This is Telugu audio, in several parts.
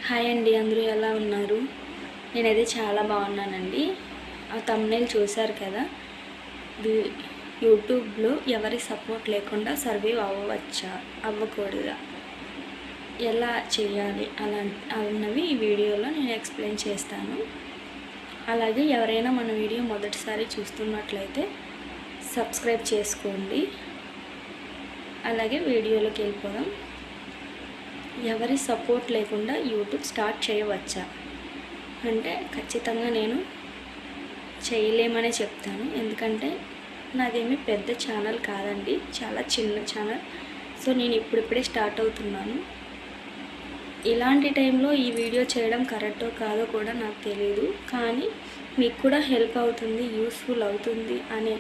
హాయ్ అండి, అందరూ ఎలా ఉన్నారు? నేనైతే చాలా బాగున్నానండి. ఆ థంబ్నెయిల్ చూశారు కదా, యూట్యూబ్లో ఎవరి సపోర్ట్ లేకుండా సర్వైవ్ అవ్వవచ్చా, అవ్వకూడదా, ఎలా చేయాలి అన్నవి ఈ వీడియోలో నేను ఎక్స్ప్లెయిన్ చేస్తాను. అలాగే ఎవరైనా మన వీడియో మొదటిసారి చూస్తున్నట్లయితే సబ్స్క్రైబ్ చేసుకోండి. అలాగే వీడియోలోకి వెళ్ళిపోదాం. ఎవరి సపోర్ట్ లేకుండా యూట్యూబ్ స్టార్ట్ చేయవచ్చా అంటే ఖచ్చితంగా నేను చేయలేమనే చెప్తాను. ఎందుకంటే నాదేమీ పెద్ద ఛానల్ కాదండి, చాలా చిన్న ఛానల్. సో నేను ఇప్పుడిప్పుడే స్టార్ట్ అవుతున్నాను. ఇలాంటి టైంలో ఈ వీడియో చేయడం కరెక్టో కాదో కూడా నాకు తెలియదు, కానీ మీకు కూడా హెల్ప్ అవుతుంది, యూస్ఫుల్ అవుతుంది అనే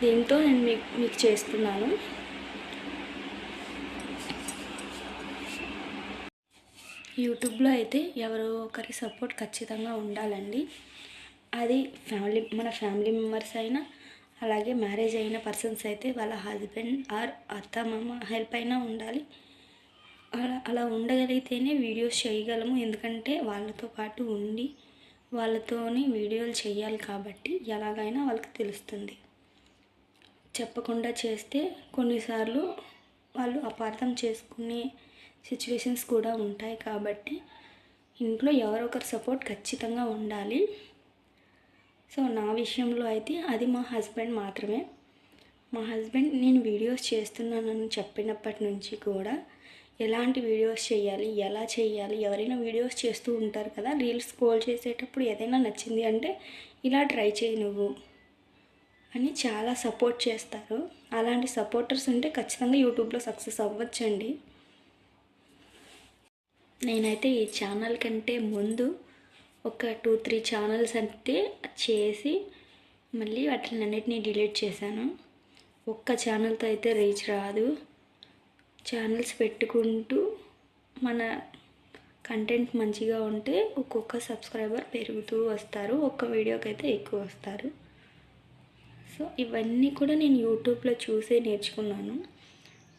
దీంతో నేను మీకు చేస్తున్నాను. యూట్యూబ్లో అయితే ఎవరో ఒకరి సపోర్ట్ ఖచ్చితంగా ఉండాలండి. అది మన ఫ్యామిలీ మెంబర్స్ అయినా, అలాగే మ్యారేజ్ అయిన పర్సన్స్ అయితే వాళ్ళ హస్బెండ్ ఆర్ అత్త మామ హెల్ప్ అయినా ఉండాలి. అలా ఉండగలిగితేనే వీడియోస్ చేయగలము. ఎందుకంటే వాళ్ళతో పాటు ఉండి వాళ్ళతోని వీడియోలు చేయాలి కాబట్టి ఎలాగైనా వాళ్ళకి తెలుస్తుంది. చెప్పకుండా చేస్తే కొన్నిసార్లు వాళ్ళు అపార్థం చేసుకునే సిచ్యువేషన్స్ కూడా ఉంటాయి. కాబట్టి ఇంట్లో ఎవరో ఒకరి సపోర్ట్ ఖచ్చితంగా ఉండాలి. సో నా విషయంలో అయితే అది మా హస్బెండ్ మాత్రమే. మా హస్బెండ్ నేను వీడియోస్ చేస్తున్నానని చెప్పినప్పటి నుంచి కూడా ఎలాంటి వీడియోస్ చేయాలి, ఎలా చేయాలి, ఎవరైనా వీడియోస్ చేస్తూ ఉంటారు కదా, రీల్స్ స్క్రోల్ చేసేటప్పుడు ఏదైనా నచ్చింది అంటే ఇలా ట్రై చేయి నువ్వు అని చాలా సపోర్ట్ చేస్తారు. అలాంటి సపోర్టర్స్ ఉంటే ఖచ్చితంగా యూట్యూబ్లో సక్సెస్ అవ్వచ్చండి. నేనైతే ఈ ఛానల్ కంటే ముందు ఒక 2-3 ఛానల్స్ అంటే చేసి మళ్ళీ వాటినన్నిటినీ డిలీట్ చేశాను. ఒక్క ఛానల్తో అయితే రీచ్ రాదు. ఛానల్స్ పెట్టుకుంటూ మన కంటెంట్ మంచిగా ఉంటే ఒక్కొక్క సబ్స్క్రైబర్ పెరుగుతూ వస్తారు, ఒక్క వీడియోకి అయితే ఎక్కువ వస్తారు. సో ఇవన్నీ కూడా నేను యూట్యూబ్లో చూసే నేర్చుకున్నాను.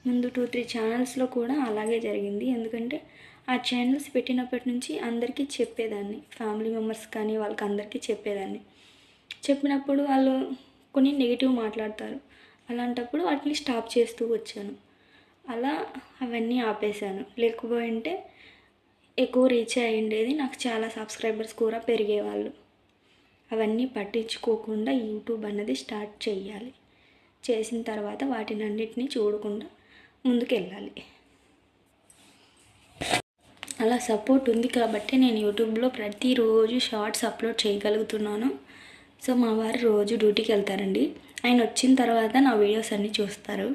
ముందు 2-3 ఛానల్స్లో కూడా అలాగే జరిగింది. ఎందుకంటే ఆ ఛానల్స్ పెట్టినప్పటి నుంచి అందరికీ చెప్పేదాన్ని, ఫ్యామిలీ మెంబర్స్ కానీ వాళ్ళకి అందరికీ చెప్పేదాన్ని. చెప్పినప్పుడు వాళ్ళు కొన్ని నెగిటివ్ మాట్లాడతారు. అలాంటప్పుడు వాటిని స్టాప్ చేస్తూ వచ్చాను. అలా అవన్నీ ఆపేశాను. లేకపోయింటే ఎక్కువ రీచ్ అయ్యిండేది, నాకు చాలా సబ్స్క్రైబర్స్ కూడా పెరిగేవాళ్ళు. అవన్నీ పట్టించుకోకుండా యూట్యూబ్ అన్నది స్టార్ట్ చేయాలి. చేసిన తర్వాత వాటిని అన్నిటినీ చూడకుండా ముందుకెళ్ళాలి. అలా సపోర్ట్ ఉంది కాబట్టి నేను యూట్యూబ్లో ప్రతిరోజు షార్ట్స్ అప్లోడ్ చేయగలుగుతున్నాను. సో మా వారు రోజు డ్యూటీకి వెళ్తారండి. ఆయన వచ్చిన తర్వాత నా వీడియోస్ అన్నీ చూస్తారు.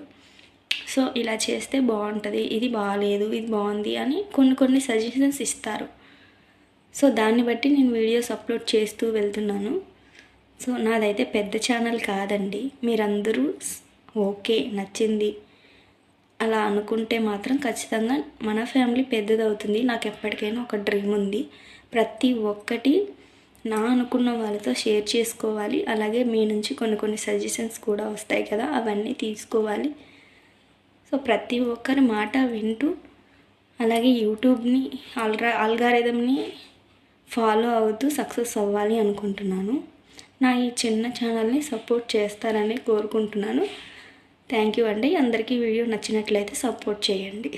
సో ఇలా చేస్తే బాగుంటుంది, ఇది బాగాలేదు, ఇది బాగుంది అని కొన్ని సజెషన్స్ ఇస్తారు. సో దాన్ని బట్టి నేను వీడియోస్ అప్లోడ్ చేస్తూ వెళ్తున్నాను. సో నాదైతే పెద్ద ఛానల్ కాదండి. మీరందరూ ఓకే నచ్చింది అలా అనుకుంటే మాత్రం ఖచ్చితంగా మన ఫ్యామిలీ పెద్దదవుతుంది. నాకు ఎప్పటికైనా ఒక డ్రీమ్ ఉంది, ప్రతి ఒక్కటి నా అనుకున్న వాళ్ళతో షేర్ చేసుకోవాలి. అలాగే మీ నుంచి కొన్ని సజెషన్స్ కూడా వస్తాయి కదా, అవన్నీ తీసుకోవాలి. సో ప్రతి ఒక్కరి మాట వింటూ అలాగే యూట్యూబ్ని అల్గారిథంని ఫాలో అవుతూ సక్సెస్ అవ్వాలి అనుకుంటున్నాను. నా ఈ చిన్న ఛానల్ని సపోర్ట్ చేస్తారని కోరుకుంటున్నాను. థ్యాంక్ యూ అండి. అందరికీ వీడియో నచ్చినట్లయితే సపోర్ట్ చేయండి.